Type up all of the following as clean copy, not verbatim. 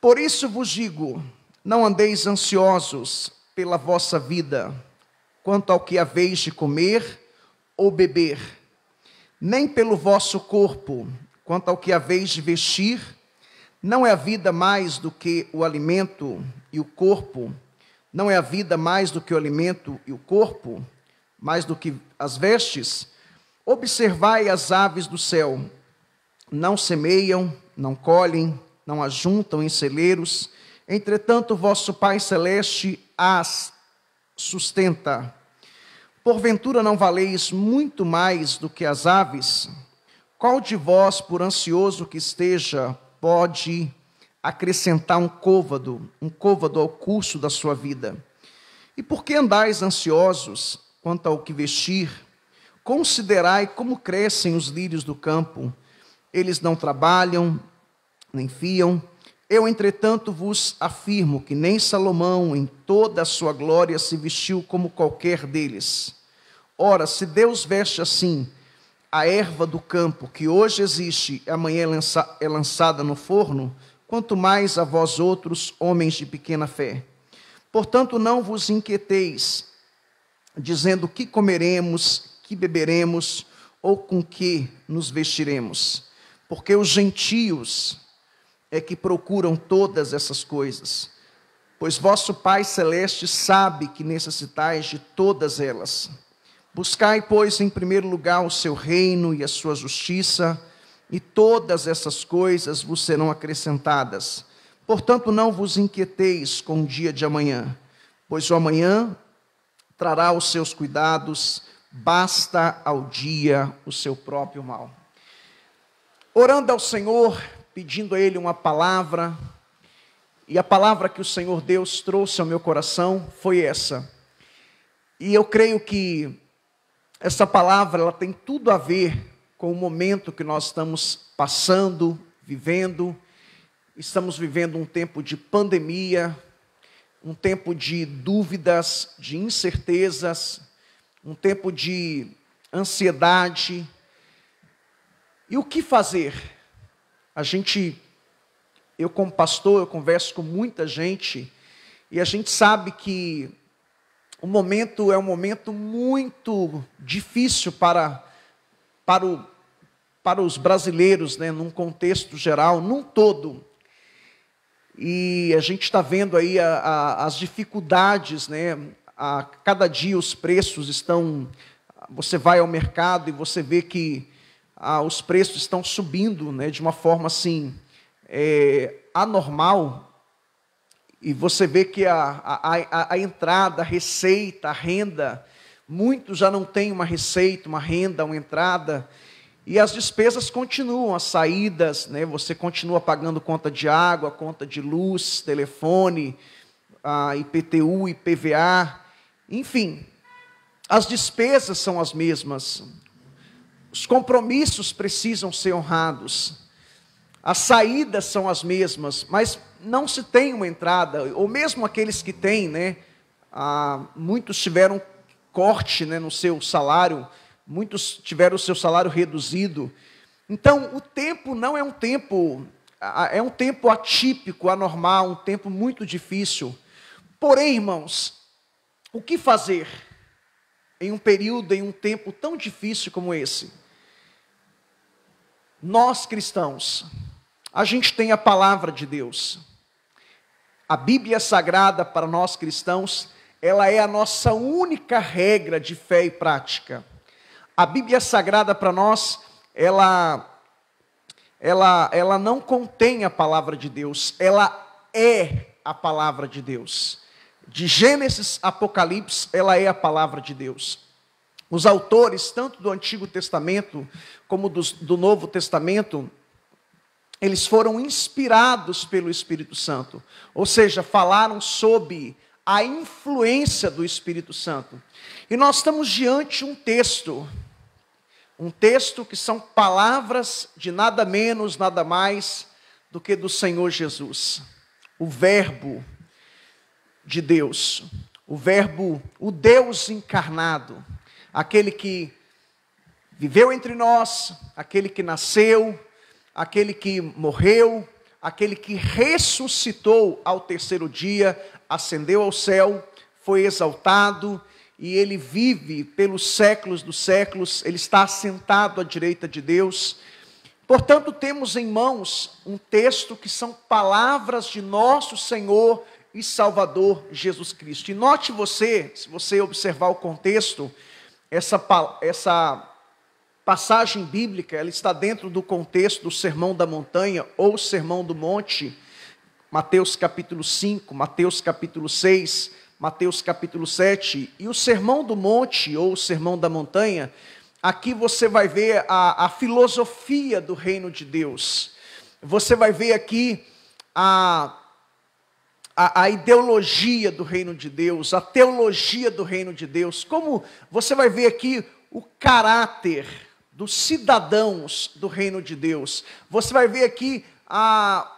Por isso vos digo, não andeis ansiosos pela vossa vida, quanto ao que haveis de comer ou beber, nem pelo vosso corpo, quanto ao que haveis de vestir. Não é a vida mais do que o alimento e o corpo? Não é a vida mais do que o alimento e o corpo? Mais do que as vestes? Observai as aves do céu, não semeiam, não colhem, não ajuntam em celeiros, entretanto o vosso Pai Celeste as sustenta. Porventura não valeis muito mais do que as aves? Qual de vós, por ansioso que esteja, pode acrescentar um côvado ao curso da sua vida? E por que andais ansiosos quanto ao que vestir? Considerai como crescem os lírios do campo. Eles não trabalham, nem fiam. Eu, entretanto, vos afirmo que nem Salomão, em toda a sua glória, se vestiu como qualquer deles. Ora, se Deus veste assim a erva do campo, que hoje existe e amanhã é lançada no forno, quanto mais a vós outros, homens de pequena fé. Portanto, não vos inquieteis, dizendo que comeremos, que beberemos, ou com que nos vestiremos. Porque os gentios é que procuram todas essas coisas. Pois vosso Pai Celeste sabe que necessitais de todas elas. Buscai, pois, em primeiro lugar o seu reino e a sua justiça, e todas essas coisas vos serão acrescentadas. Portanto, não vos inquieteis com o dia de amanhã, pois o amanhã trará os seus cuidados, basta ao dia o seu próprio mal. Orando ao Senhor, pedindo a Ele uma palavra, e a palavra que o Senhor Deus trouxe ao meu coração foi essa. E eu creio que essa palavra ela tem tudo a ver com o momento que nós estamos passando, vivendo. Estamos vivendo um tempo de pandemia, um tempo de dúvidas, de incertezas, um tempo de ansiedade. E o que fazer? Eu como pastor, eu converso com muita gente, e a gente sabe que o momento é um momento muito difícil para os brasileiros, né, num contexto geral, num todo. E a gente está vendo aí as dificuldades, né? A cada dia os preços estão... Você vai ao mercado e você vê que os preços estão subindo, né, de uma forma assim, anormal. E você vê que a entrada, a receita, a renda, muitos já não têm uma receita, uma renda, uma entrada, e as despesas continuam, as saídas, né? Você continua pagando conta de água, conta de luz, telefone, IPTU, IPVA, enfim, as despesas são as mesmas, os compromissos precisam ser honrados, as saídas são as mesmas, mas não se tem uma entrada, ou mesmo aqueles que têm, né? Muitos tiveram corte, né, no seu salário, muitos tiveram o seu salário reduzido. Então, o tempo não é um tempo, é um tempo atípico, anormal, um tempo muito difícil. Porém, irmãos, o que fazer em um período, em um tempo tão difícil como esse? Nós cristãos, a gente tem a palavra de Deus. A Bíblia Sagrada para nós cristãos, ela é a nossa única regra de fé e prática. A Bíblia Sagrada para nós, ela não contém a palavra de Deus, ela é a palavra de Deus. De Gênesis a Apocalipse, ela é a palavra de Deus. Os autores, tanto do Antigo Testamento como do Novo Testamento, eles foram inspirados pelo Espírito Santo, ou seja, falaram sob a influência do Espírito Santo. E nós estamos diante de um texto que são palavras de nada menos, nada mais do que do Senhor Jesus, o Verbo de Deus, o Verbo, o Deus encarnado, aquele que viveu entre nós, aquele que nasceu, aquele que morreu, aquele que ressuscitou ao terceiro dia, ascendeu ao céu, foi exaltado, e ele vive pelos séculos dos séculos, ele está assentado à direita de Deus. Portanto, temos em mãos um texto que são palavras de nosso Senhor e Salvador Jesus Cristo. E note você, se você observar o contexto, essa passagem bíblica, ela está dentro do contexto do Sermão da Montanha ou Sermão do Monte, Mateus capítulo 5, Mateus capítulo 6, Mateus capítulo 7, e o Sermão do Monte ou o Sermão da Montanha, aqui você vai ver a filosofia do reino de Deus. Você vai ver aqui a ideologia do reino de Deus, a teologia do reino de Deus. Como você vai ver aqui o caráter dos cidadãos do reino de Deus. Você vai ver aqui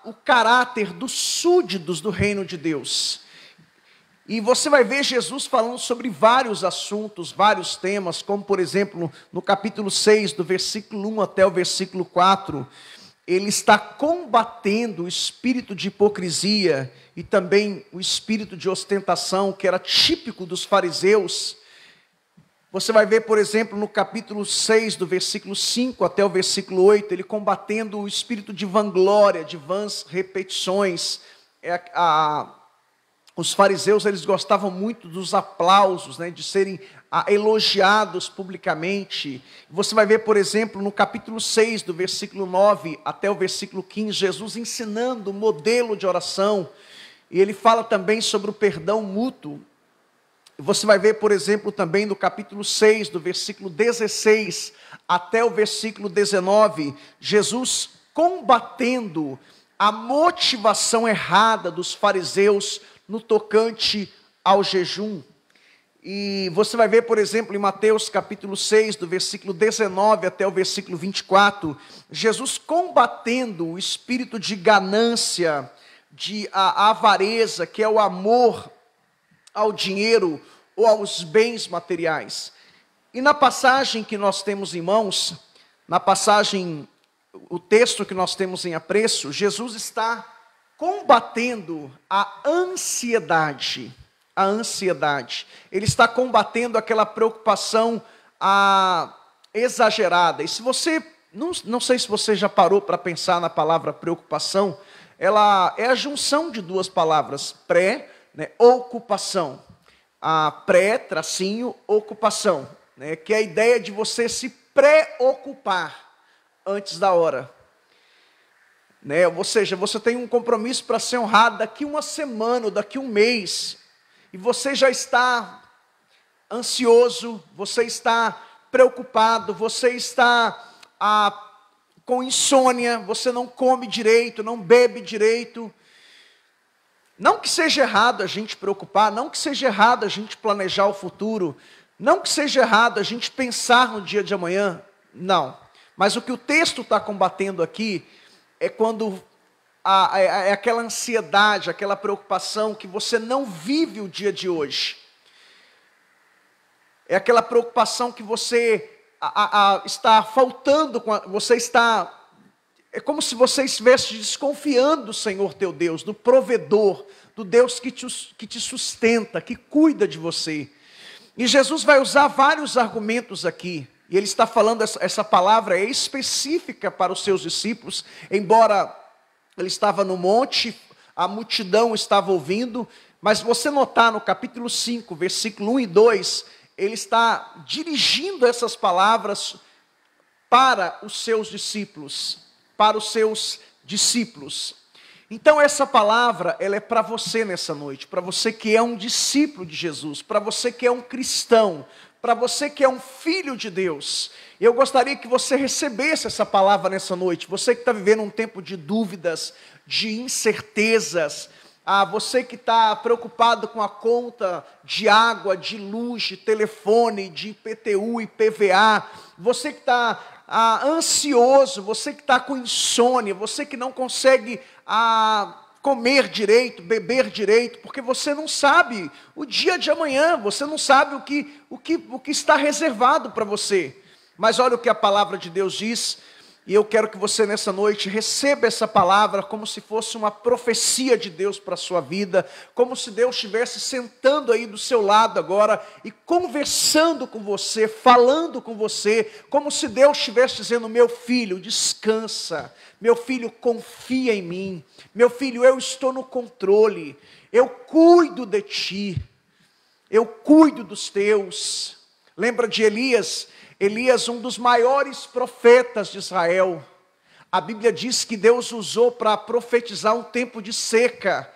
o caráter dos súditos do reino de Deus. E você vai ver Jesus falando sobre vários assuntos, vários temas, como por exemplo, no capítulo 6, do versículo 1 até o versículo 4, ele está combatendo o espírito de hipocrisia e também o espírito de ostentação, que era típico dos fariseus. Você vai ver, por exemplo, no capítulo 6, do versículo 5 até o versículo 8, ele combatendo o espírito de vanglória, de vãs repetições. Os fariseus, eles gostavam muito dos aplausos, de serem elogiados publicamente. Você vai ver, por exemplo, no capítulo 6, do versículo 9 até o versículo 15, Jesus ensinando o modelo de oração. E ele fala também sobre o perdão mútuo. Você vai ver, por exemplo, também no capítulo 6, do versículo 16 até o versículo 19, Jesus combatendo a motivação errada dos fariseus no tocante ao jejum. E você vai ver, por exemplo, em Mateus capítulo 6, do versículo 19 até o versículo 24, Jesus combatendo o espírito de ganância, de avareza, que é o amor ao dinheiro ou aos bens materiais. E na passagem que nós temos em mãos, o texto que nós temos em apreço, Jesus está combatendo a ansiedade. Ele está combatendo aquela preocupação exagerada. E se você, não sei se você já parou para pensar na palavra preocupação, ela é a junção de duas palavras, ocupação. Ocupação, que é a ideia de você se preocupar antes da hora. Ou seja, você tem um compromisso para ser honrado daqui uma semana, ou daqui um mês, e você já está ansioso, você está preocupado, você está com insônia, você não come direito, não bebe direito. Não que seja errado a gente preocupar, não que seja errado a gente planejar o futuro, não que seja errado a gente pensar no dia de amanhã, não. Mas o que o texto está combatendo aqui é quando é aquela ansiedade, aquela preocupação que você não vive o dia de hoje. É aquela preocupação que você está faltando, é como se você estivesse desconfiando do Senhor teu Deus, do provedor, do Deus que te sustenta, que cuida de você. E Jesus vai usar vários argumentos aqui. E ele está falando, essa palavra é específica para os seus discípulos, embora ele estava no monte, a multidão estava ouvindo, mas você notar no capítulo 5, versículo 1 e 2, ele está dirigindo essas palavras para os seus discípulos, Então essa palavra, ela é para você nessa noite, para você que é um discípulo de Jesus, para você que é um cristão, para você que é um filho de Deus. Eu gostaria que você recebesse essa palavra nessa noite. Você que está vivendo um tempo de dúvidas, de incertezas, você que está preocupado com a conta de água, de luz, de telefone, de IPTU e PVA, você que está ansioso, você que está com insônia, você que não consegue comer direito, beber direito, porque você não sabe o dia de amanhã, você não sabe o que está reservado para você. Mas olha o que a palavra de Deus diz, E eu quero que você nessa noite receba essa palavra como se fosse uma profecia de Deus para a sua vida, como se Deus estivesse sentando aí do seu lado agora e conversando com você, falando com você, como se Deus estivesse dizendo: meu filho, descansa, meu filho, confia em mim, meu filho, eu estou no controle, eu cuido de ti, eu cuido dos teus. Lembra de Elias? Elias, um dos maiores profetas de Israel. A Bíblia diz que Deus usou para profetizar um tempo de seca.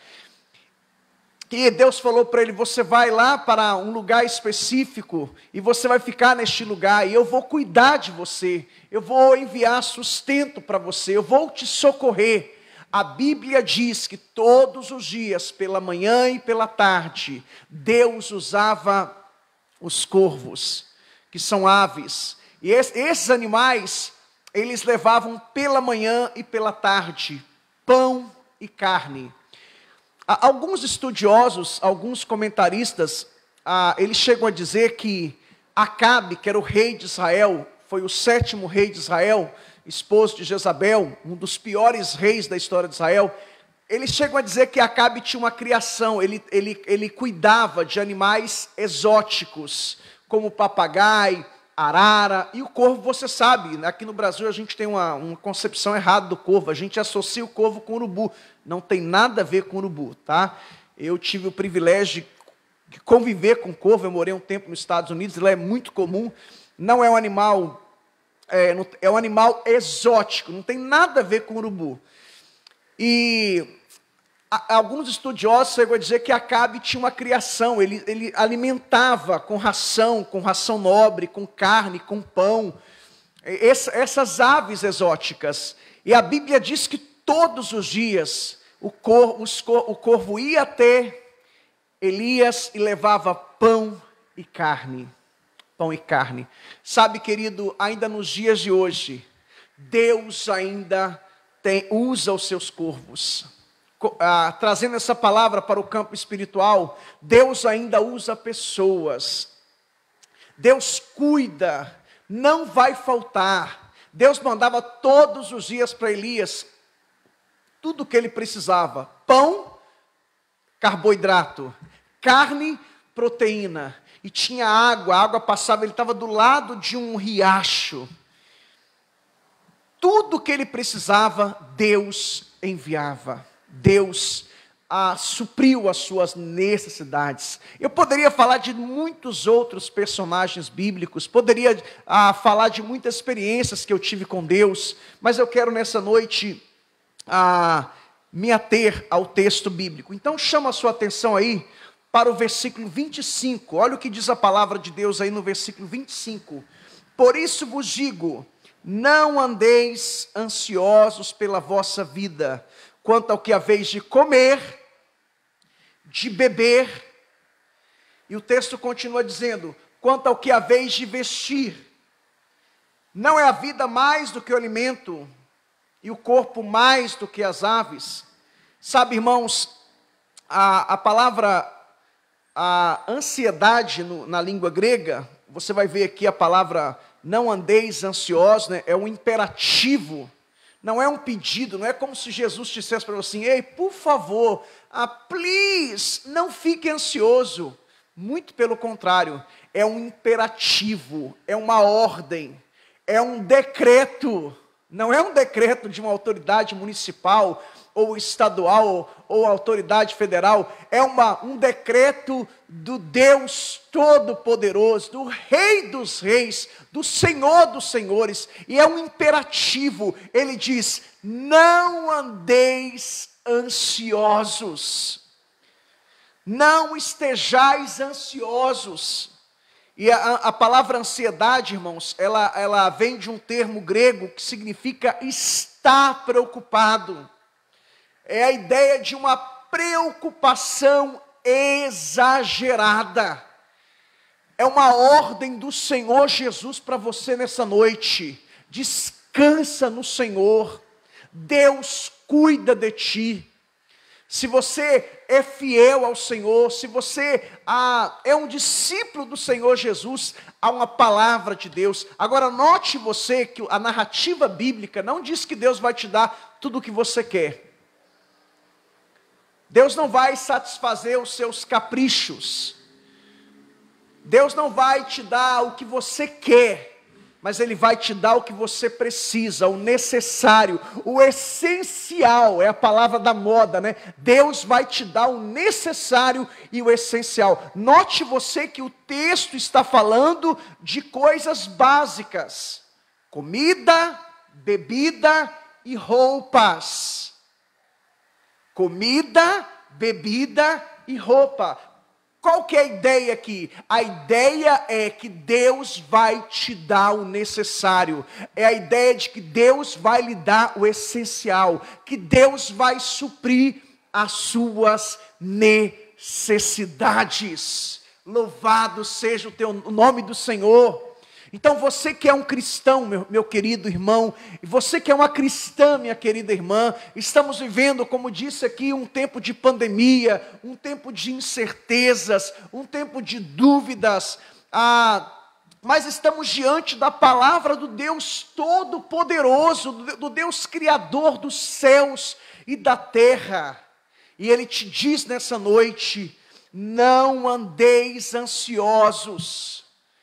E Deus falou para ele: você vai lá para um lugar específico e você vai ficar neste lugar e eu vou cuidar de você. Eu vou enviar sustento para você, eu vou te socorrer. A Bíblia diz que todos os dias, pela manhã e pela tarde, Deus usava os corvos, que são aves, e esses animais, eles levavam pela manhã e pela tarde, pão e carne. Alguns estudiosos, alguns comentaristas, eles chegam a dizer que Acabe, que era o rei de Israel, foi o 7º rei de Israel, esposo de Jezabel, um dos piores reis da história de Israel. Eles chegam a dizer que Acabe tinha uma criação, ele cuidava de animais exóticos, como papagaio, arara e o corvo. Você sabe, aqui no Brasil a gente tem uma concepção errada do corvo, a gente associa o corvo com o urubu, não tem nada a ver com o urubu, tá? Eu tive o privilégio de conviver com corvo, eu morei um tempo nos Estados Unidos, lá é muito comum, não é um animal, é um animal exótico, não tem nada a ver com o urubu. E alguns estudiosos chegam a dizer que Acabe tinha uma criação, ele alimentava com ração nobre, com carne, com pão, essas aves exóticas. E a Bíblia diz que todos os dias o corvo ia até Elias e levava pão e carne. Pão e carne. Sabe, querido, ainda nos dias de hoje, Deus ainda usa os seus corvos. Trazendo essa palavra para o campo espiritual, Deus ainda usa pessoas. Deus cuida, não vai faltar. Deus mandava todos os dias para Elias tudo o que ele precisava: pão, carboidrato, carne, proteína, e tinha água, a água passava, ele estava do lado de um riacho. Tudo o que ele precisava, Deus enviava. Deus supriu as suas necessidades. Eu poderia falar de muitos outros personagens bíblicos, poderia falar de muitas experiências que eu tive com Deus, mas eu quero nessa noite me ater ao texto bíblico. Então chama a sua atenção aí para o versículo 25, olha o que diz a palavra de Deus aí no versículo 25. Por isso vos digo, não andeis ansiosos pela vossa vida, quanto ao que haveis de comer, de beber, e o texto continua dizendo, quanto ao que haveis de vestir. Não é a vida mais do que o alimento, e o corpo mais do que as aves? Sabe, irmãos, a palavra ansiedade na língua grega, você vai ver aqui a palavra não andeis ansiosos, né? É um imperativo. Não é um pedido, não é como se Jesus dissesse para você assim: ei, por favor, please, não fique ansioso. Muito pelo contrário, é um imperativo, é uma ordem, é um decreto. Não é um decreto de uma autoridade municipal, ou estadual, ou autoridade federal. É um decreto do Deus Todo-Poderoso, do Rei dos Reis, do Senhor dos Senhores. E é um imperativo. Ele diz: não andeis ansiosos. Não estejais ansiosos. E a palavra ansiedade, irmãos, ela vem de um termo grego que significa estar preocupado. É a ideia de uma preocupação exagerada. É uma ordem do Senhor Jesus para você nessa noite. Descansa no Senhor. Deus cuida de ti. Se você é fiel ao Senhor, se você é um discípulo do Senhor Jesus, há uma palavra de Deus. Agora note você que a narrativa bíblica não diz que Deus vai te dar tudo o que você quer. Deus não vai satisfazer os seus caprichos. Deus não vai te dar o que você quer, mas Ele vai te dar o que você precisa, o necessário, o essencial, é a palavra da moda, né? Deus vai te dar o necessário e o essencial. Note você que o texto está falando de coisas básicas: comida, bebida e roupas. Comida, bebida e roupa. Qual que é a ideia aqui? A ideia é que Deus vai te dar o necessário. É a ideia de que Deus vai lhe dar o essencial. Que Deus vai suprir as suas necessidades. Louvado seja o nome do Senhor. Então você que é um cristão, meu querido irmão, e você que é uma cristã, minha querida irmã, estamos vivendo, como disse aqui, um tempo de pandemia, um tempo de incertezas, um tempo de dúvidas, mas estamos diante da palavra do Deus Todo-Poderoso, do Deus Criador dos céus e da terra, e Ele te diz nessa noite: não andeis ansiosos.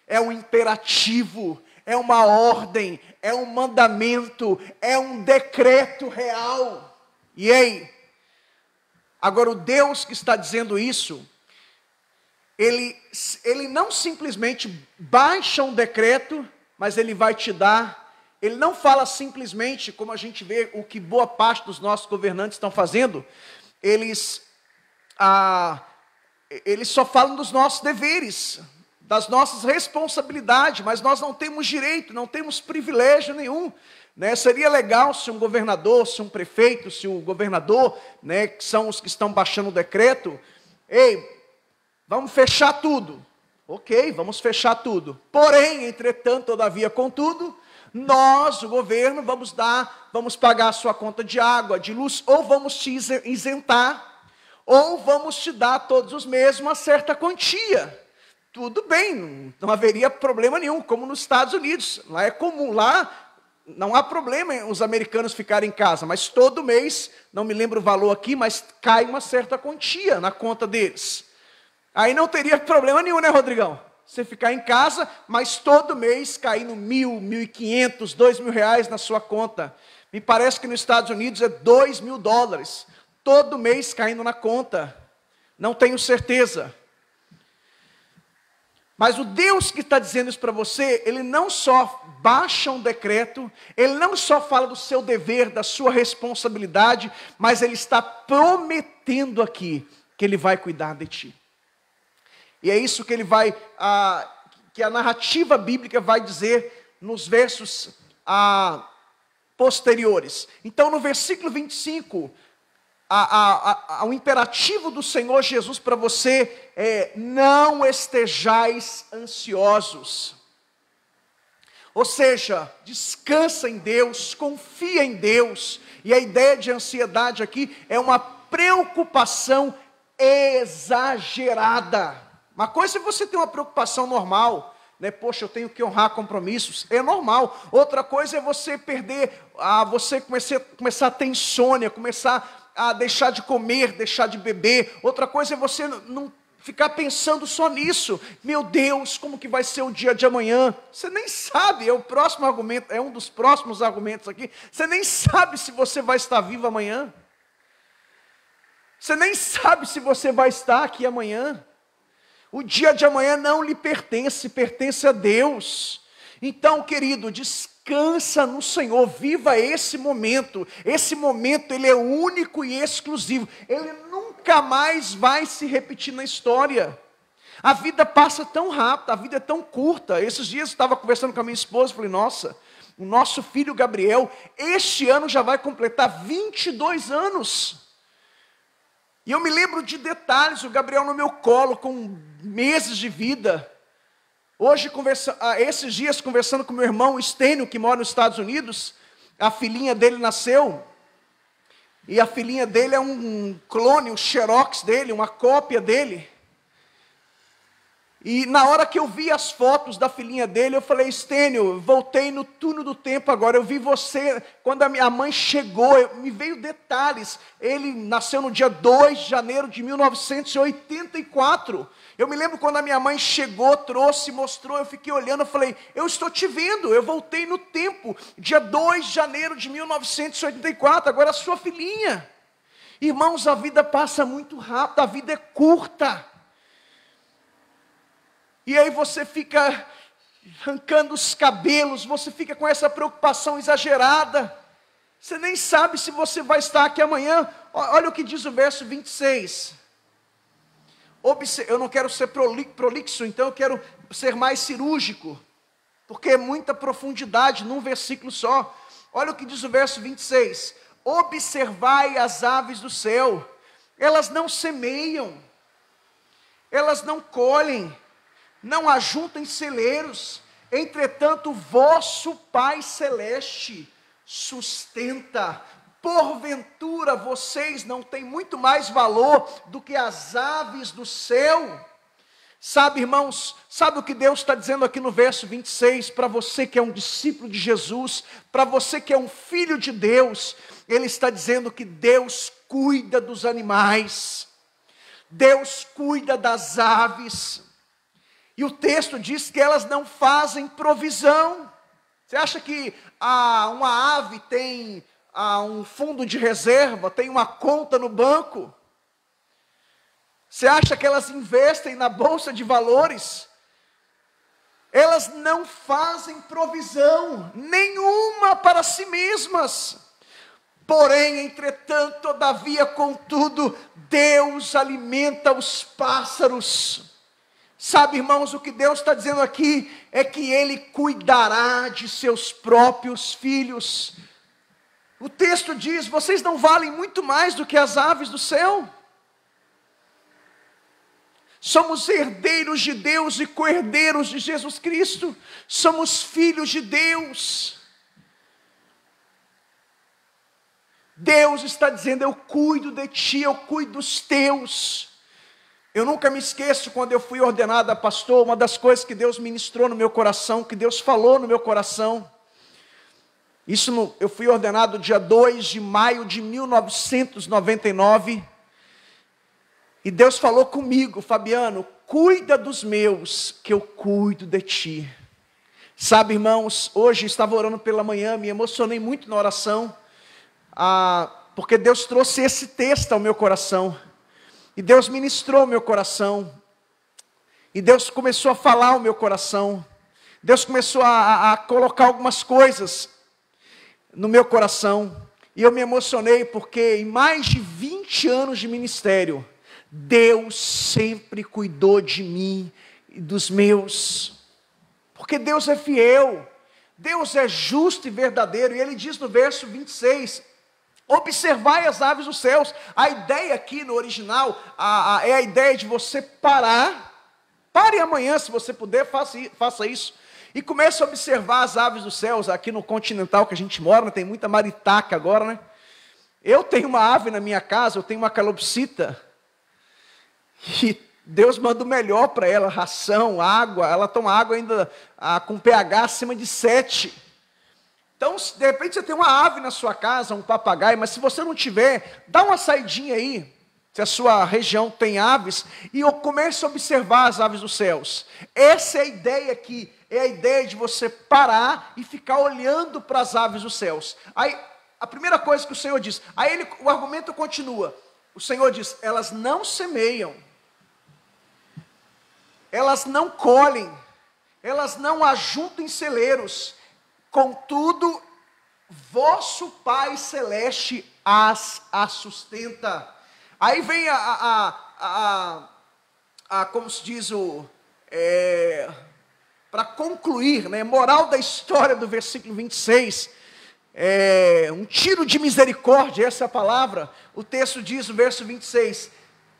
É um imperativo, é uma ordem, é um mandamento, é um decreto real. E aí, agora o Deus que está dizendo isso, ele não simplesmente baixa um decreto, mas Ele vai te dar. Ele não fala simplesmente, como a gente vê o que boa parte dos nossos governantes estão fazendo, eles só falam dos nossos deveres, das nossas responsabilidades, mas nós não temos direito, não temos privilégio nenhum, né? Seria legal se um governador, se um prefeito, se o governador, né, que são os que estão baixando o decreto, ei, vamos fechar tudo. Ok, vamos fechar tudo. Porém, entretanto, todavia, contudo, nós, o governo, vamos pagar a sua conta de água, de luz, ou vamos te isentar, ou vamos te dar todos os meses uma certa quantia. Tudo bem, não haveria problema nenhum, como nos Estados Unidos. Lá é comum, lá não há problema os americanos ficarem em casa, mas todo mês, não me lembro o valor aqui, mas cai uma certa quantia na conta deles. Aí não teria problema nenhum, né, Rodrigão? Você ficar em casa, mas todo mês caindo $1.000, $1.500, R$2.000 na sua conta. Me parece que nos Estados Unidos é $2.000, todo mês caindo na conta. Não tenho certeza. Mas o Deus que está dizendo isso para você, Ele não só baixa um decreto, Ele não só fala do seu dever, da sua responsabilidade, mas Ele está prometendo aqui que Ele vai cuidar de ti. E é isso que que a narrativa bíblica vai dizer nos versos posteriores. Então, no versículo 25, o imperativo do Senhor Jesus para você é: não estejais ansiosos. Ou seja, descansa em Deus, confia em Deus. E a ideia de ansiedade aqui é uma preocupação exagerada. Uma coisa é você ter uma preocupação normal, né? Poxa, eu tenho que honrar compromissos, é normal. Outra coisa é você você começar a ter insônia, começar a deixar de comer, deixar de beber. Outra coisa é você não ficar pensando só nisso. Meu Deus, como que vai ser o dia de amanhã? Você nem sabe, é o próximo argumento, é um dos próximos argumentos aqui. Você nem sabe se você vai estar vivo amanhã. Você nem sabe se você vai estar aqui amanhã. O dia de amanhã não lhe pertence, pertence a Deus. Então, querido, descansa no Senhor, viva esse momento. Esse momento, ele é único e exclusivo. Ele nunca mais vai se repetir na história. A vida passa tão rápido, a vida é tão curta. Esses dias eu estava conversando com a minha esposa, falei: nossa, o nosso filho Gabriel, este ano já vai completar 22 anos. E eu me lembro de detalhes, o Gabriel no meu colo, com meses de vida. Hoje, esses dias, conversando com meu irmão Estênio, que mora nos Estados Unidos, a filhinha dele nasceu. E a filhinha dele é um clone, um xerox dele, uma cópia dele. E na hora que eu vi as fotos da filhinha dele, eu falei: Estênio, voltei no túnel do tempo agora. Eu vi você, quando a minha mãe chegou, me veio detalhes. Ele nasceu no dia 2 de janeiro de 1984. Eu me lembro quando a minha mãe chegou, trouxe, mostrou, eu fiquei olhando, eu falei: eu estou te vendo, eu voltei no tempo, dia 2 de janeiro de 1984, agora a sua filhinha. Irmãos, a vida passa muito rápido, a vida é curta. E aí você fica arrancando os cabelos, você fica com essa preocupação exagerada. Você nem sabe se você vai estar aqui amanhã. Olha o que diz o verso 26. Eu não quero ser prolixo, então eu quero ser mais cirúrgico, porque é muita profundidade num versículo só. Olha o que diz o verso 26. Observai as aves do céu, elas não semeiam, elas não colhem, não ajuntam em celeiros, entretanto vosso Pai Celeste sustenta. Porventura vocês não têm muito mais valor do que as aves do céu? Sabe, irmãos, sabe o que Deus está dizendo aqui no verso 26, para você que é um discípulo de Jesus, para você que é um filho de Deus, Ele está dizendo que Deus cuida dos animais, Deus cuida das aves, e o texto diz que elas não fazem provisão. Você acha que uma ave tem um fundo de reserva, tem uma conta no banco? Você acha que elas investem na bolsa de valores? Elas não fazem provisão nenhuma para si mesmas. Porém, entretanto, todavia, contudo, Deus alimenta os pássaros. Sabe, irmãos, o que Deus está dizendo aqui é que Ele cuidará de seus próprios filhos. O texto diz: vocês não valem muito mais do que as aves do céu? Somos herdeiros de Deus e co-herdeiros de Jesus Cristo. Somos filhos de Deus. Deus está dizendo: eu cuido de ti, eu cuido dos teus. Eu nunca me esqueço, quando eu fui ordenado a pastor, uma das coisas que Deus ministrou no meu coração, que Deus falou no meu coração. Eu fui ordenado dia 2 de maio de 1999. E Deus falou comigo: Fabiano, cuida dos meus, que eu cuido de ti. Sabe, irmãos, hoje eu estava orando pela manhã, me emocionei muito na oração, porque Deus trouxe esse texto ao meu coração. E Deus ministrou o meu coração. E Deus começou a falar ao meu coração. Deus começou a colocar algumas coisas no meu coração. E eu me emocionei porque em mais de 20 anos de ministério, Deus sempre cuidou de mim e dos meus. Porque Deus é fiel. Deus é justo e verdadeiro. E Ele diz no verso 26... observai as aves dos céus. A ideia aqui no original é a ideia de você parar. Pare amanhã, se você puder, faça isso. E comece a observar as aves dos céus. Aqui no continental que a gente mora, né, tem muita maritaca agora, né? Eu tenho uma ave na minha casa, eu tenho uma calopsita. E Deus manda o melhor para ela, ração, água. Ela toma água ainda com pH acima de 7. Então, de repente você tem uma ave na sua casa, um papagaio, mas se você não tiver, dá uma saidinha aí, se a sua região tem aves, e comece a observar as aves dos céus. Essa é a ideia aqui, é a ideia de você parar e ficar olhando para as aves dos céus. Aí, a primeira coisa que o Senhor diz, aí o argumento continua, o Senhor diz: elas não semeiam, elas não colhem, elas não ajuntam em celeiros, contudo, vosso Pai Celeste as sustenta. Aí vem como se diz para concluir, né, moral da história do versículo 26, um tiro de misericórdia, essa é a palavra. O texto diz, no verso 26,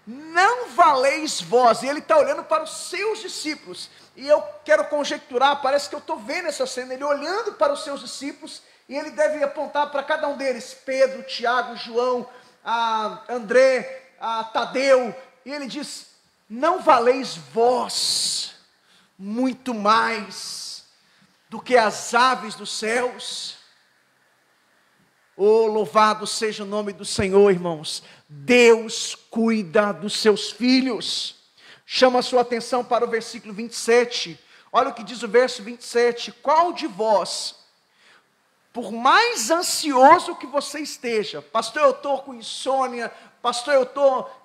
não valeis vós, e ele está olhando para os seus discípulos, e eu quero conjecturar, parece que eu estou vendo essa cena, ele olhando para os seus discípulos, E ele deve apontar para cada um deles, Pedro, Tiago, João, André, Tadeu. E ele diz, não valeis vós muito mais do que as aves dos céus? Oh, louvado seja o nome do Senhor, irmãos. Deus cuida dos seus filhos. Chama a sua atenção para o versículo 27. Olha o que diz o verso 27. Qual de vós, por mais ansioso que você esteja, pastor, eu estou com insônia, pastor,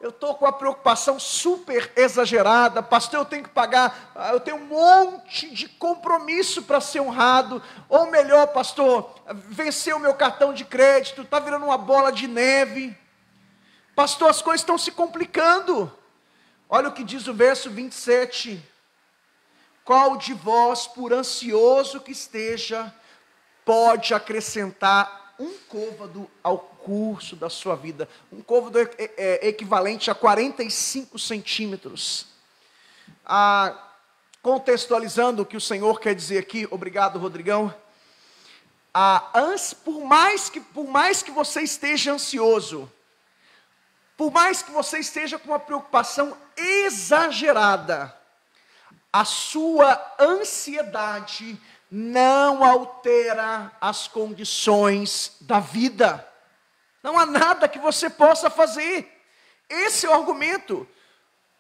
eu tô com a preocupação super exagerada, pastor, eu tenho que pagar, eu tenho um monte de compromisso para ser honrado, ou melhor, pastor, venceu o meu cartão de crédito, está virando uma bola de neve, pastor, as coisas estão se complicando. Olha o que diz o verso 27, qual de vós, por ansioso que esteja, pode acrescentar um côvado ao curso da sua vida? Um côvado é equivalente a 45 centímetros. Contextualizando o que o Senhor quer dizer aqui, obrigado, Rodrigão. Por mais que você esteja ansioso, por mais que você esteja com uma preocupação exagerada, a sua ansiedade não altera as condições da vida. Não há nada que você possa fazer. Esse é o argumento.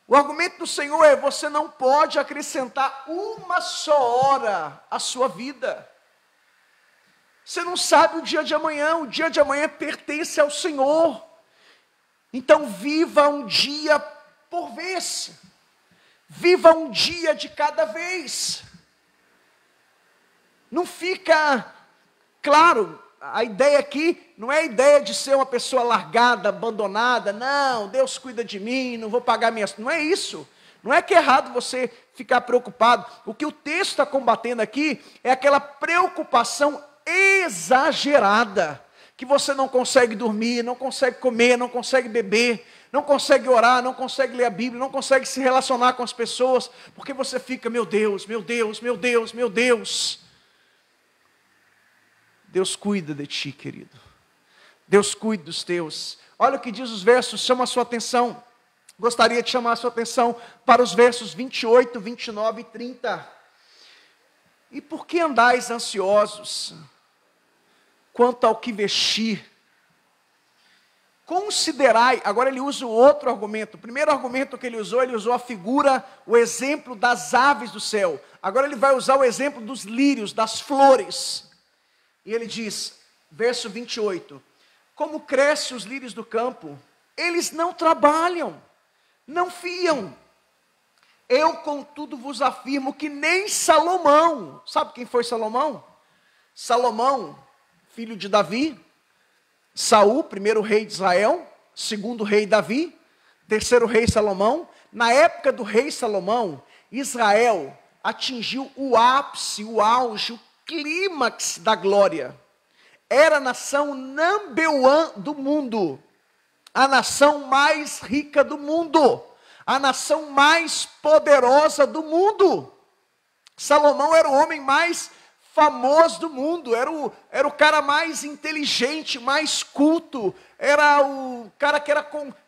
O argumento do Senhor é: você não pode acrescentar uma só hora à sua vida. Você não sabe o dia de amanhã pertence ao Senhor. Então viva um dia por vez. Viva um dia de cada vez. Não fica, claro, a ideia aqui não é a ideia de ser uma pessoa largada, abandonada. Não, Deus cuida de mim, não vou pagar minhas... Não é isso. Não é que é errado você ficar preocupado. O que o texto está combatendo aqui é aquela preocupação exagerada, que você não consegue dormir, não consegue comer, não consegue beber, não consegue orar, não consegue ler a Bíblia, não consegue se relacionar com as pessoas, porque você fica, meu Deus, meu Deus, meu Deus, meu Deus. Deus cuida de ti, querido. Deus cuida dos teus. Olha o que diz os versos, chama a sua atenção. Gostaria de chamar a sua atenção para os versos 28, 29 e 30. E por que andais ansiosos quanto ao que vestir? Considerai, agora ele usa o outro argumento. O primeiro argumento que ele usou a figura, o exemplo das aves do céu. Agora ele vai usar o exemplo dos lírios, das flores. E ele diz, verso 28, como crescem os lírios do campo, eles não trabalham, não fiam. Eu, contudo, vos afirmo que nem Salomão, sabe quem foi Salomão? Salomão, filho de Davi, Saul, primeiro rei de Israel, segundo rei Davi, terceiro rei Salomão. Na época do rei Salomão, Israel atingiu o ápice, o auge, o clímax da glória. Era a nação number one do mundo, a nação mais rica do mundo, a nação mais poderosa do mundo. Salomão era o homem mais famoso do mundo, era o cara mais inteligente, mais culto, era o cara que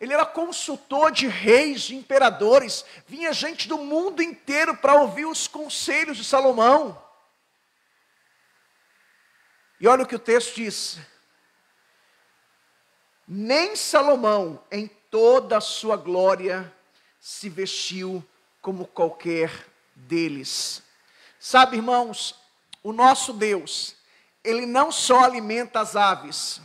ele era consultor de reis, de imperadores, vinha gente do mundo inteiro para ouvir os conselhos de Salomão. E olha o que o texto diz, nem Salomão em toda a sua glória se vestiu como qualquer deles. Sabe, irmãos, o nosso Deus, Ele não só alimenta as aves,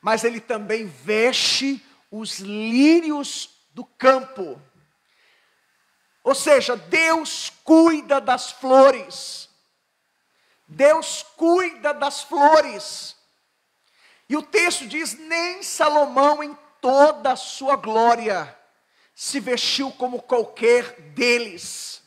mas Ele também veste os lírios do campo. Ou seja, Deus cuida das flores. Deus cuida das flores. E o texto diz, nem Salomão em toda a sua glória se vestiu como qualquer deles.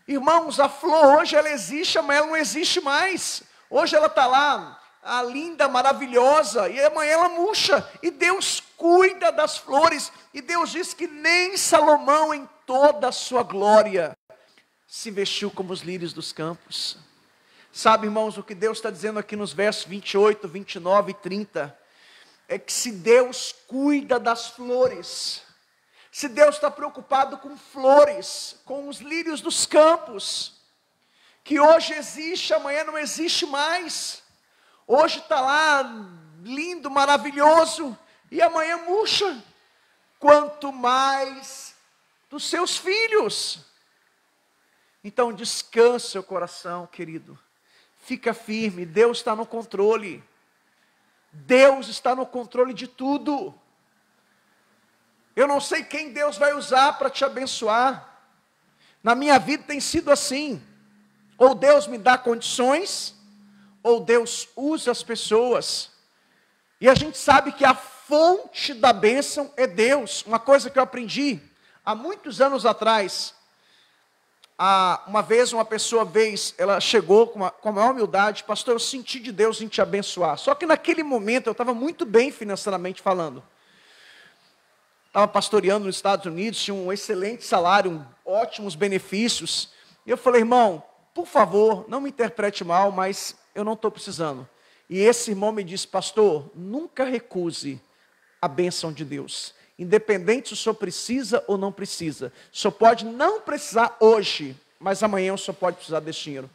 Irmãos, a flor hoje ela existe, amanhã ela não existe mais. Hoje ela está lá, a linda, maravilhosa, e amanhã ela murcha. E Deus cuida das flores. E Deus diz que nem Salomão em toda a sua glória se vestiu como os lírios dos campos. Sabe, irmãos, o que Deus está dizendo aqui nos versos 28, 29 e 30, é que se Deus cuida das flores, se Deus está preocupado com flores, com os lírios dos campos, que hoje existe, amanhã não existe mais, hoje está lá lindo, maravilhoso, e amanhã murcha, quanto mais dos seus filhos. Então descanse seu coração, querido, fica firme, Deus está no controle, Deus está no controle de tudo. Eu não sei quem Deus vai usar para te abençoar, na minha vida tem sido assim, ou Deus me dá condições, ou Deus usa as pessoas, e a gente sabe que a fonte da bênção é Deus. Uma coisa que eu aprendi há muitos anos atrás, uma vez uma pessoa ela chegou com a maior humildade: pastor, eu senti de Deus em te abençoar. Só que naquele momento eu estava muito bem financeiramente falando. Estava pastoreando nos Estados Unidos, tinha um excelente salário, ótimos benefícios. E eu falei: irmão, por favor, não me interprete mal, mas eu não estou precisando. E esse irmão me disse: pastor, nunca recuse a bênção de Deus. Independente se o senhor precisa ou não precisa. O senhor pode não precisar hoje, mas amanhã o senhor pode precisar desse dinheiro.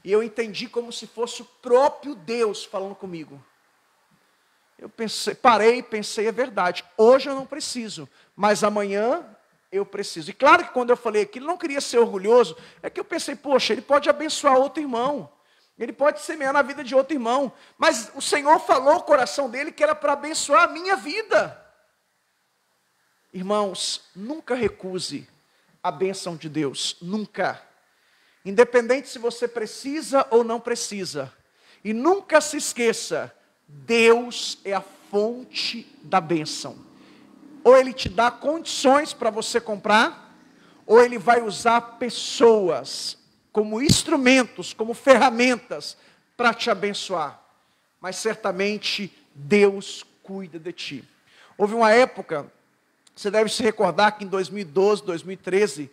E eu entendi como se fosse o próprio Deus falando comigo. Eu pensei, é verdade. Hoje eu não preciso, mas amanhã eu preciso. E claro que quando eu falei aquilo, não queria ser orgulhoso, é que eu pensei: poxa, ele pode abençoar outro irmão. Ele pode semear na vida de outro irmão. Mas o Senhor falou no coração dele que era para abençoar a minha vida. Irmãos, nunca recuse a bênção de Deus. Nunca. Independente se você precisa ou não precisa. E nunca se esqueça, Deus é a fonte da bênção. Ou Ele te dá condições para você comprar, ou Ele vai usar pessoas como instrumentos, como ferramentas para te abençoar. Mas certamente Deus cuida de ti. Houve uma época, você deve se recordar que em 2012, 2013,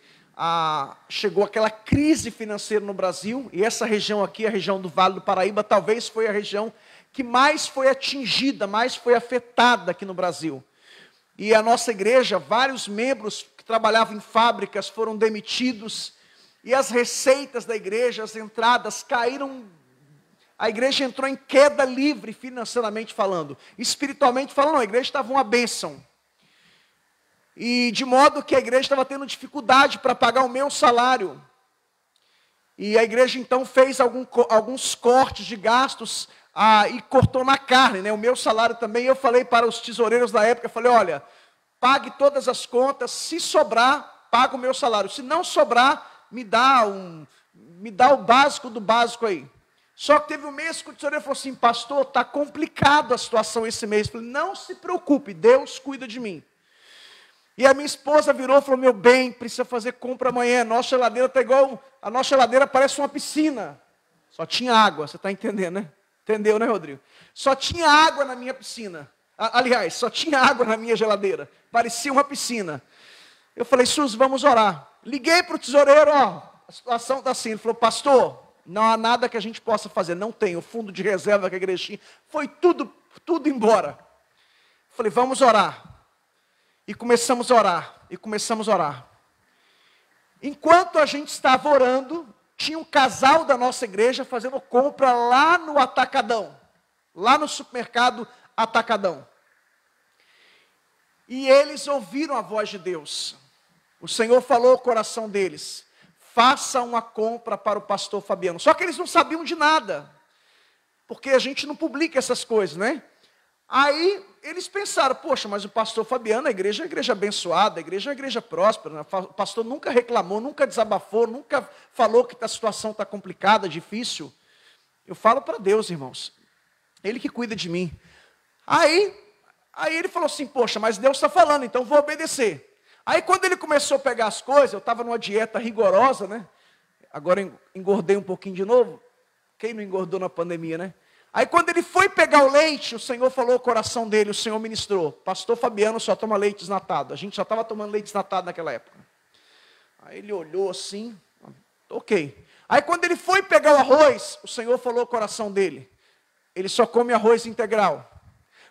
chegou aquela crise financeira no Brasil, e essa região aqui, a região do Vale do Paraíba, talvez foi a região que mais foi atingida, mais foi afetada aqui no Brasil. E a nossa igreja, vários membros que trabalhavam em fábricas foram demitidos, e as receitas da igreja, as entradas caíram. A igreja entrou em queda livre financeiramente falando. Espiritualmente falando, a igreja estava uma bênção. E de modo que a igreja estava tendo dificuldade para pagar o meu salário. E a igreja então fez alguns cortes de gastos e cortou na carne, né? O meu salário também. Eu falei para os tesoureiros da época, eu falei: olha, pague todas as contas, se sobrar, paga o meu salário. Se não sobrar, me dá o básico do básico aí. Só que teve um mês que o tesoureiro falou assim: pastor, está complicado a situação esse mês. Eu falei: não se preocupe, Deus cuida de mim. E a minha esposa virou e falou: meu bem, precisa fazer compra amanhã. A nossa geladeira está igual, a nossa geladeira parece uma piscina. Só tinha água, você está entendendo, né? Entendeu, né, Rodrigo? Só tinha água na minha piscina. Aliás, só tinha água na minha geladeira. Parecia uma piscina. Eu falei: Suzy, vamos orar. Liguei para o tesoureiro, a situação está assim. Ele falou: pastor, não há nada que a gente possa fazer. Não tem, o fundo de reserva que a igreja tinha, foi tudo embora. Eu falei: vamos orar. E começamos a orar. Enquanto a gente estava orando, tinha um casal da nossa igreja fazendo compra lá no Atacadão. Lá no supermercado Atacadão. E eles ouviram a voz de Deus. O Senhor falou ao coração deles: faça uma compra para o pastor Fabiano. Só que eles não sabiam de nada. Porque a gente não publica essas coisas, né? Aí eles pensaram: poxa, mas o pastor Fabiano, a igreja é uma igreja abençoada, a igreja é uma igreja próspera, né? O pastor nunca reclamou, nunca desabafou, nunca falou que a situação está complicada, difícil. Eu falo para Deus, irmãos, Ele que cuida de mim. Aí ele falou assim: poxa, mas Deus está falando, então vou obedecer. Aí quando ele começou a pegar as coisas, eu estava numa dieta rigorosa, né? Agora engordei um pouquinho de novo. Quem não engordou na pandemia, né? Aí quando ele foi pegar o leite, o Senhor falou ao coração dele, o Senhor ministrou: pastor Fabiano só toma leite desnatado. A gente já estava tomando leite desnatado naquela época. Aí ele olhou assim, ok. Aí quando ele foi pegar o arroz, o Senhor falou ao coração dele: ele só come arroz integral.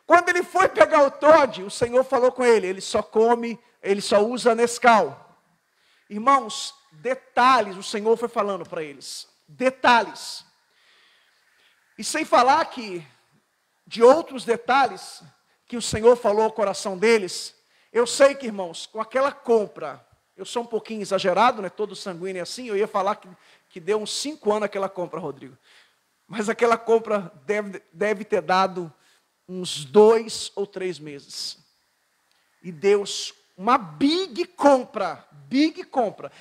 Quando ele foi pegar o Toddy, o Senhor falou com ele: ele só usa Nescau. Irmãos, detalhes o Senhor foi falando para eles. Detalhes. E sem falar que de outros detalhes que o Senhor falou ao coração deles, eu sei que, irmãos, com aquela compra, eu sou um pouquinho exagerado, né? Todo sanguíneo assim, eu ia falar que deu uns 5 anos aquela compra, Rodrigo. Mas aquela compra deve ter dado uns 2 ou 3 meses. E Deus, uma big compra.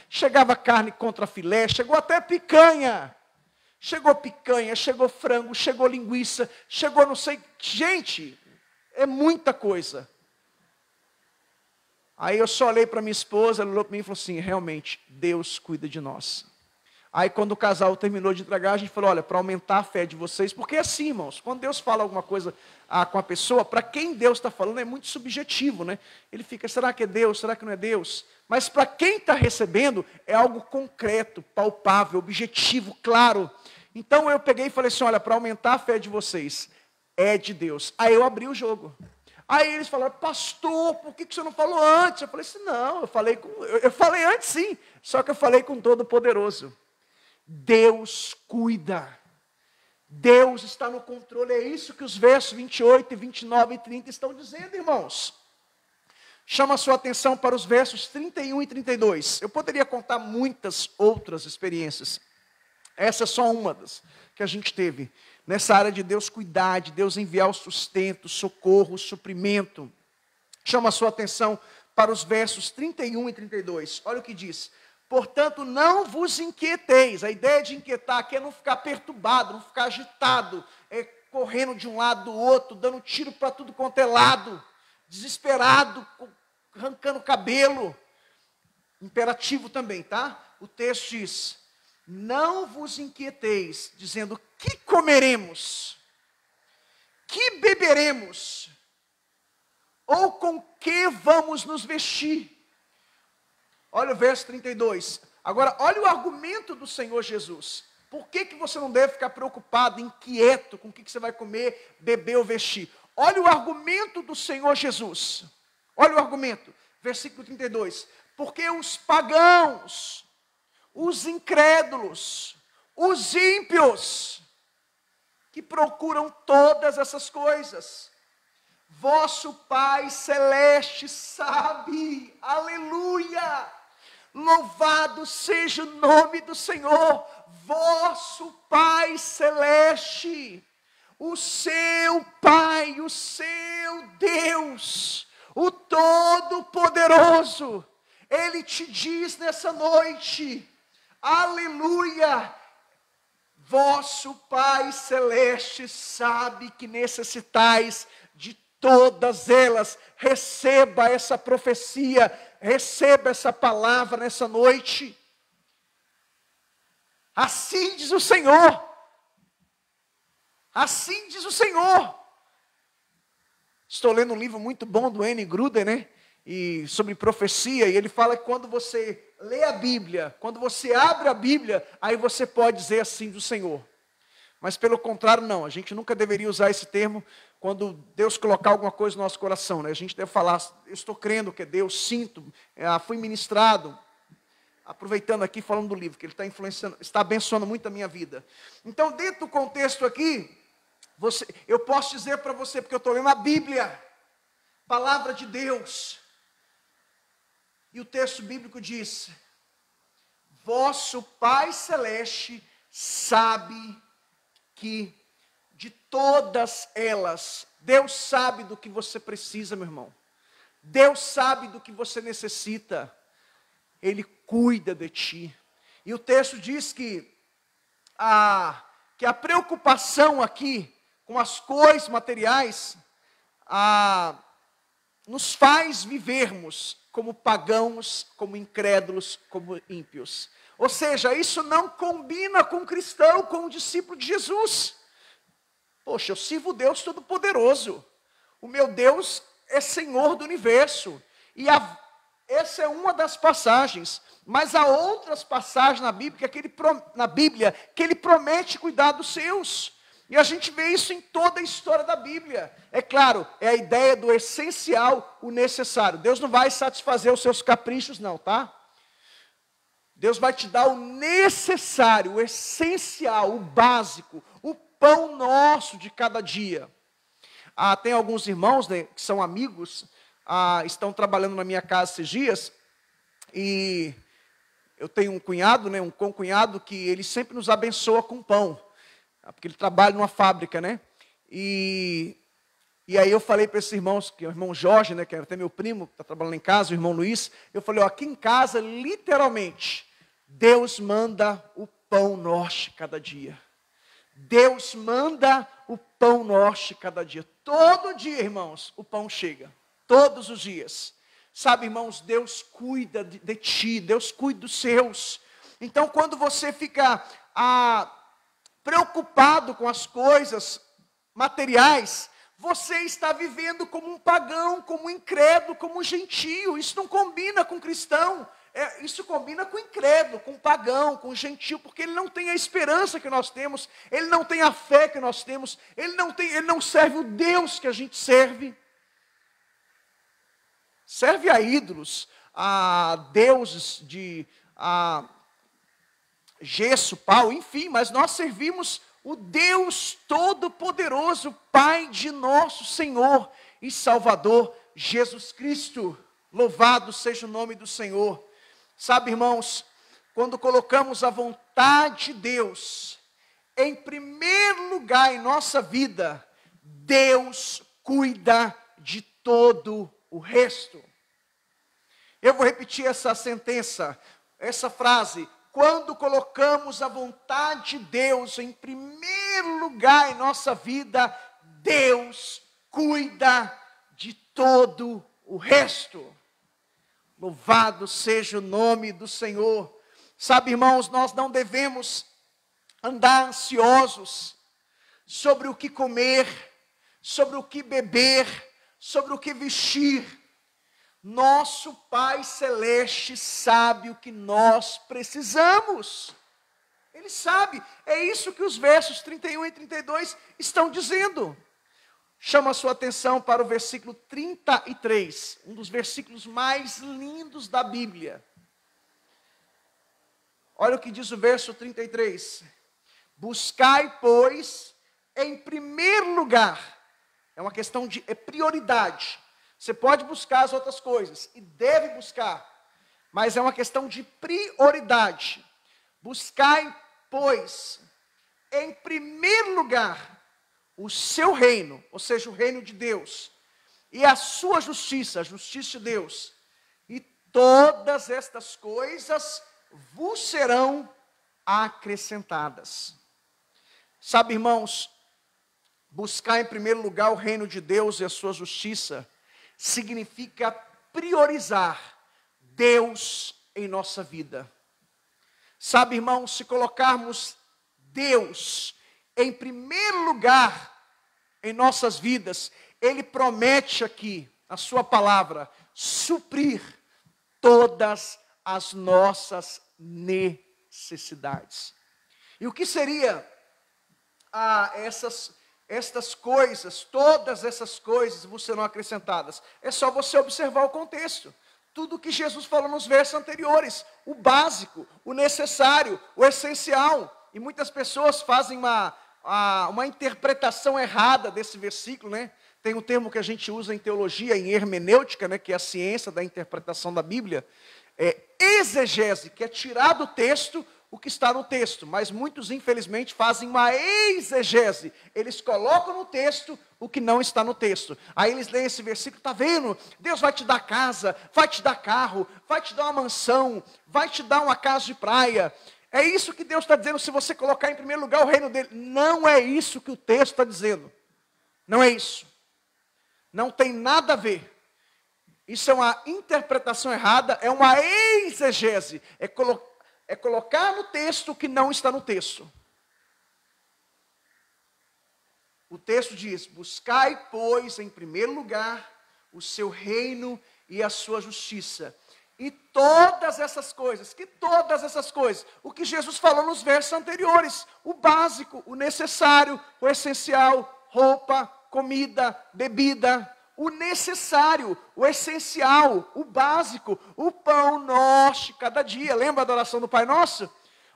Chegava carne contra filé, chegou até picanha. Chegou picanha, chegou frango, chegou linguiça, chegou não sei... Gente, é muita coisa. Aí eu só olhei para minha esposa, ela olhou para mim e falou assim: realmente, Deus cuida de nós. Aí quando o casal terminou de entregar, a gente falou: olha, para aumentar a fé de vocês, porque é assim, irmãos, quando Deus fala alguma coisa com a pessoa, para quem Deus está falando é muito subjetivo, né? Ele fica: será que é Deus, será que não é Deus? Mas para quem está recebendo, é algo concreto, palpável, objetivo, claro. Então eu peguei e falei assim: olha, para aumentar a fé de vocês, é de Deus. Aí eu abri o jogo. Aí eles falaram: pastor, por que você não falou antes? Eu falei assim: não, eu falei antes sim, só que eu falei com Todo-Poderoso. Deus cuida. Deus está no controle. É isso que os versos 28, 29 e 30 estão dizendo, irmãos. Chama a sua atenção para os versos 31 e 32. Eu poderia contar muitas outras experiências. Essa é só uma das que a gente teve. Nessa área de Deus cuidar, de Deus enviar o sustento, o socorro, o suprimento. Chama a sua atenção para os versos 31 e 32. Olha o que diz: portanto, não vos inquieteis. A ideia de inquietar aqui é não ficar perturbado, não ficar agitado, correndo de um lado do outro, dando tiro para tudo quanto é lado, desesperado, arrancando cabelo. Imperativo também, tá? O texto diz: não vos inquieteis, dizendo: que comeremos? Que beberemos? Ou com que vamos nos vestir? Olha o verso 32. Agora, olha o argumento do Senhor Jesus. Por que você não deve ficar preocupado, inquieto com o que você vai comer, beber ou vestir? Olha o argumento do Senhor Jesus. Olha o argumento. Versículo 32. Porque os pagãos, os incrédulos, os ímpios, que procuram todas essas coisas, vosso Pai Celeste sabe, aleluia, louvado seja o nome do Senhor, vosso Pai Celeste, o seu Pai, o seu Deus, o Todo-Poderoso, Ele te diz nessa noite, aleluia, vosso Pai Celeste sabe que necessitais de todas elas. Receba essa profecia, receba essa palavra nessa noite. Assim diz o Senhor. Assim diz o Senhor. Estou lendo um livro muito bom do N. Gruden, né? E sobre profecia, e ele fala que quando você lê a Bíblia, quando você abre a Bíblia, aí você pode dizer assim do Senhor. Mas pelo contrário, não, a gente nunca deveria usar esse termo quando Deus colocar alguma coisa no nosso coração, né? A gente deve falar: eu estou crendo que é Deus, sinto, fui ministrado, aproveitando aqui, falando do livro, que ele está influenciando, está abençoando muito a minha vida. Então, dentro do contexto aqui, eu posso dizer para você, porque eu estou lendo a Bíblia, palavra de Deus, e o texto bíblico diz: vosso Pai Celeste sabe que de todas elas, Deus sabe do que você precisa, meu irmão. Deus sabe do que você necessita. Ele cuida de ti. E o texto diz que a preocupação aqui com as coisas materiais nos faz vivermos como pagãos, como incrédulos, como ímpios. Ou seja, isso não combina com o cristão, com o discípulo de Jesus. Poxa, eu sirvo o Deus Todo-Poderoso. O meu Deus é Senhor do universo. E essa é uma das passagens, mas há outras passagens na Bíblia que ele promete cuidar dos seus. E a gente vê isso em toda a história da Bíblia. É claro, é a ideia do essencial, o necessário. Deus não vai satisfazer os seus caprichos não, tá? Deus vai te dar o necessário, o essencial, o básico, o pão nosso de cada dia. Tem alguns irmãos, né, que são amigos, estão trabalhando na minha casa esses dias, e eu tenho um cunhado, né, um concunhado, que ele sempre nos abençoa com pão, porque ele trabalha numa fábrica, né, e aí eu falei para esses irmãos, que é o irmão Jorge, né, que é até meu primo, que está trabalhando em casa, o irmão Luiz, eu falei, aqui em casa, literalmente, Deus manda o pão nosso cada dia. Deus manda o pão nosso cada dia. Todo dia, irmãos, o pão chega. Todos os dias. Sabe, irmãos, Deus cuida de ti, Deus cuida dos seus. Então, quando você fica preocupado com as coisas materiais, você está vivendo como um pagão, como um incrédulo, como um gentio. Isso não combina com cristão. Isso combina com o incrédulo, com o pagão, com o gentio, porque ele não tem a esperança que nós temos, ele não tem a fé que nós temos, ele não serve o Deus que a gente serve. Serve a ídolos, a deuses de gesso, pau, enfim, mas nós servimos o Deus Todo-Poderoso, Pai de nosso Senhor e Salvador, Jesus Cristo. Louvado seja o nome do Senhor. Sabe, irmãos, quando colocamos a vontade de Deus em primeiro lugar em nossa vida, Deus cuida de todo o resto. Eu vou repetir essa sentença, essa frase. Quando colocamos a vontade de Deus em primeiro lugar em nossa vida, Deus cuida de todo o resto. Louvado seja o nome do Senhor. Sabe, irmãos, nós não devemos andar ansiosos sobre o que comer, sobre o que beber, sobre o que vestir. Nosso Pai Celeste sabe o que nós precisamos. Ele sabe, é isso que os versos 31 e 32 estão dizendo. Chama a sua atenção para o versículo 33, um dos versículos mais lindos da Bíblia. Olha o que diz o verso 33. Buscai, pois, em primeiro lugar, é uma questão de prioridade. Você pode buscar as outras coisas, e deve buscar, mas é uma questão de prioridade. Buscai, pois, em primeiro lugar, o seu reino, ou seja, o reino de Deus, e a sua justiça, a justiça de Deus, e todas estas coisas vos serão acrescentadas. Sabe, irmãos, buscar em primeiro lugar o reino de Deus e a sua justiça, significa priorizar Deus em nossa vida. Sabe, irmãos, se colocarmos Deus em primeiro lugar em nossas vidas, Ele promete aqui, a sua palavra, suprir todas as nossas necessidades. E o que seria estas coisas, todas essas coisas vos serão acrescentadas? É só você observar o contexto. Tudo o que Jesus falou nos versos anteriores, o básico, o necessário, o essencial. E muitas pessoas fazem uma interpretação errada desse versículo, né? Tem um termo que a gente usa em teologia, em hermenêutica, né? Que é a ciência da interpretação da Bíblia. Exegese, que é tirar do texto o que está no texto. Mas muitos, infelizmente, fazem uma exegese. Eles colocam no texto o que não está no texto. Aí eles leem esse versículo, está vendo? Deus vai te dar casa, vai te dar carro, vai te dar uma mansão, vai te dar uma casa de praia. É isso que Deus está dizendo, se você colocar em primeiro lugar o reino dele. Não é isso que o texto está dizendo. Não é isso. Não tem nada a ver. Isso é uma interpretação errada, é uma exegese. É colocar no texto o que não está no texto. O texto diz: buscai, pois, em primeiro lugar, o seu reino e a sua justiça. E todas essas coisas, o que Jesus falou nos versos anteriores, o básico, o necessário, o essencial, roupa, comida, bebida, o necessário, o essencial, o básico, o pão nosso cada dia. Lembra da oração do Pai Nosso?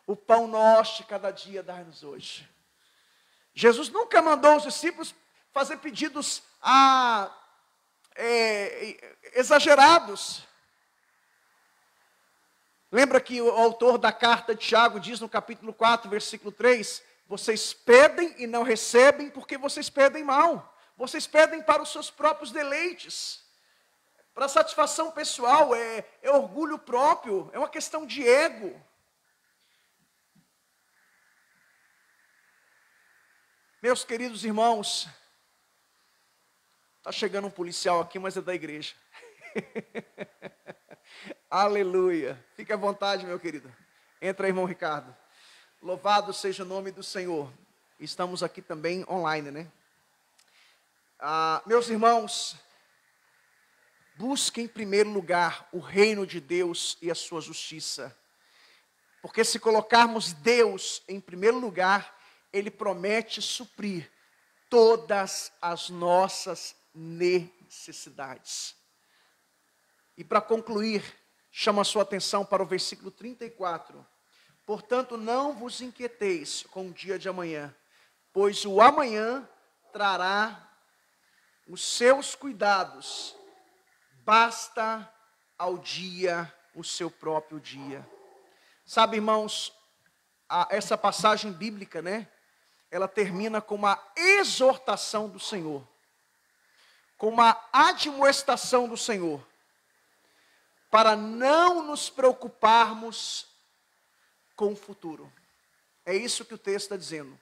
O pão nosso cada dia dai-nos hoje. Jesus nunca mandou os discípulos fazer pedidos exagerados. Lembra que o autor da carta de Tiago diz no capítulo 4, versículo 3, vocês pedem e não recebem porque vocês pedem mal. Vocês pedem para os seus próprios deleites, para satisfação pessoal, é orgulho próprio, é uma questão de ego. Meus queridos irmãos, está chegando um policial aqui, mas é da igreja. Aleluia. Fique à vontade, meu querido. Entra aí, irmão Ricardo. Louvado seja o nome do Senhor. Estamos aqui também online, né? Meus irmãos, busquem em primeiro lugar o reino de Deus e a sua justiça. Porque se colocarmos Deus em primeiro lugar, Ele promete suprir todas as nossas necessidades. E para concluir, chamo a sua atenção para o versículo 34. Portanto, não vos inquieteis com o dia de amanhã, pois o amanhã trará os seus cuidados, basta ao dia o seu próprio dia. Sabe, irmãos, essa passagem bíblica, né? Ela termina com uma exortação do Senhor, com uma admoestação do Senhor, para não nos preocuparmos com o futuro. É isso que o texto está dizendo.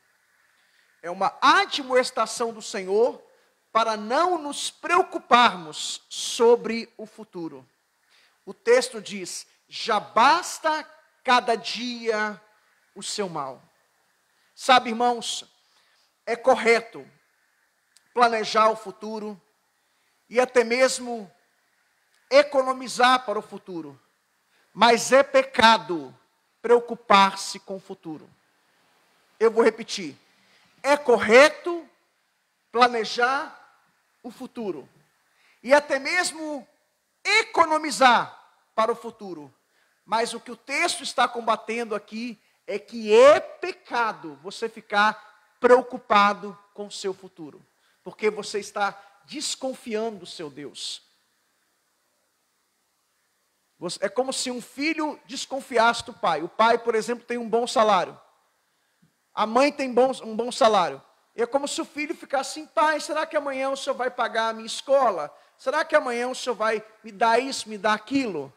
É uma admoestação do Senhor para não nos preocuparmos sobre o futuro. O texto diz, já basta cada dia o seu mal. Sabe, irmãos, é correto planejar o futuro e até mesmo economizar para o futuro, mas é pecado preocupar-se com o futuro. Eu vou repetir, é correto planejar o futuro e até mesmo economizar para o futuro, mas o que o texto está combatendo aqui é que é pecado você ficar preocupado com o seu futuro, porque você está desconfiando do seu Deus. É como se um filho desconfiasse do pai. O pai, por exemplo, tem um bom salário. A mãe tem um bom salário. E é como se o filho ficasse assim, pai, será que amanhã o senhor vai pagar a minha escola? Será que amanhã o senhor vai me dar isso, me dar aquilo?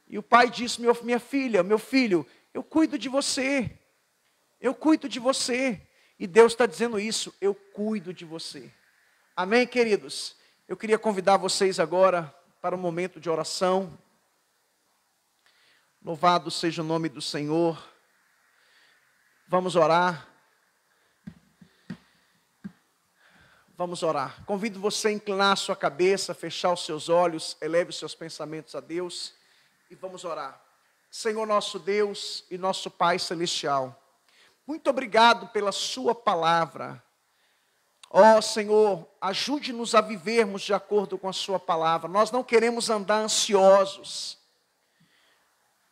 E o pai disse, minha filha, meu filho, eu cuido de você. Eu cuido de você. E Deus está dizendo isso, eu cuido de você. Amém, queridos? Eu queria convidar vocês agora para um momento de oração. Louvado seja o nome do Senhor. Vamos orar. Vamos orar. Convido você a inclinar a sua cabeça, fechar os seus olhos, eleve os seus pensamentos a Deus e vamos orar. Senhor nosso Deus e nosso Pai Celestial, muito obrigado pela sua palavra. Ó Senhor, ajude-nos a vivermos de acordo com a sua palavra. Nós não queremos andar ansiosos,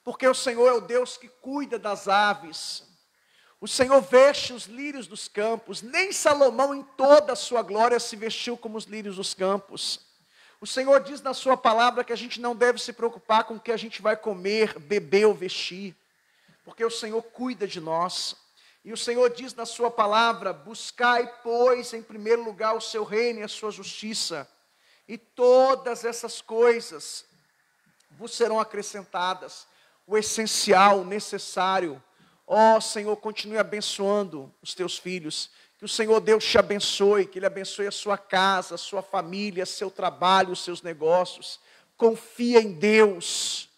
porque o Senhor é o Deus que cuida das aves. O Senhor veste os lírios dos campos. Nem Salomão em toda a sua glória se vestiu como os lírios dos campos. O Senhor diz na sua palavra que a gente não deve se preocupar com o que a gente vai comer, beber ou vestir, porque o Senhor cuida de nós. E o Senhor diz na sua palavra, buscai, pois, em primeiro lugar o seu reino e a sua justiça, e todas essas coisas vos serão acrescentadas, o essencial, o necessário. Ó Senhor, continue abençoando os teus filhos, que o Senhor Deus te abençoe, que Ele abençoe a sua casa, a sua família, seu trabalho, os seus negócios. Confia em Deus,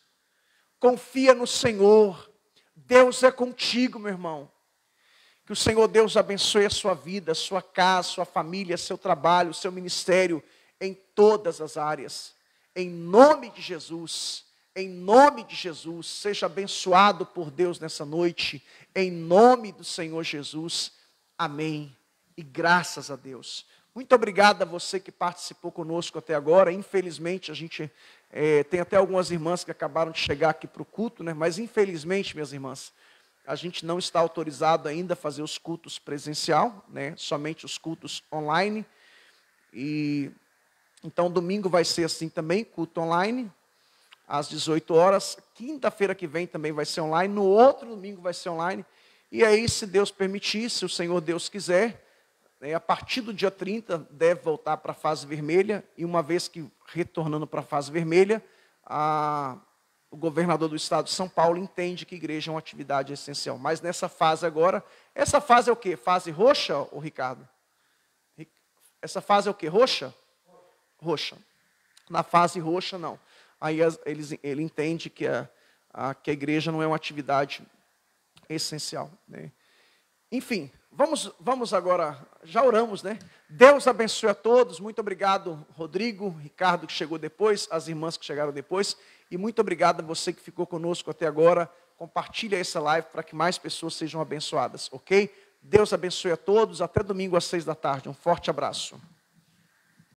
confia no Senhor, Deus é contigo, meu irmão. Que o Senhor Deus abençoe a sua vida, a sua casa, a sua família, seu trabalho, seu ministério, em todas as áreas. Em nome de Jesus. Em nome de Jesus, seja abençoado por Deus nessa noite. Em nome do Senhor Jesus. Amém. E graças a Deus. Muito obrigado a você que participou conosco até agora. Infelizmente, a gente tem até algumas irmãs que acabaram de chegar aqui para o culto, né? Mas infelizmente, minhas irmãs, a gente não está autorizado ainda a fazer os cultos presencial, né? Somente os cultos online. E então domingo vai ser assim também, culto online, às 18 horas. Quinta-feira que vem também vai ser online. No outro domingo vai ser online. E aí, se Deus permitir, se o Senhor Deus quiser, a partir do dia 30 deve voltar para a fase vermelha. E uma vez que retornando para a fase vermelha, o governador do estado de São Paulo entende que igreja é uma atividade essencial. Mas nessa fase agora, essa fase é o quê? Fase roxa, ô Ricardo? Essa fase é o quê? Roxa? Roxa. Na fase roxa, não. Aí ele entende que a igreja não é uma atividade essencial, né? Enfim, vamos agora, já oramos, né? Deus abençoe a todos. Muito obrigado, Rodrigo, Ricardo, que chegou depois, as irmãs que chegaram depois. E muito obrigado a você que ficou conosco até agora. Compartilhe essa live para que mais pessoas sejam abençoadas, ok? Deus abençoe a todos. Até domingo às 6 da tarde. Um forte abraço.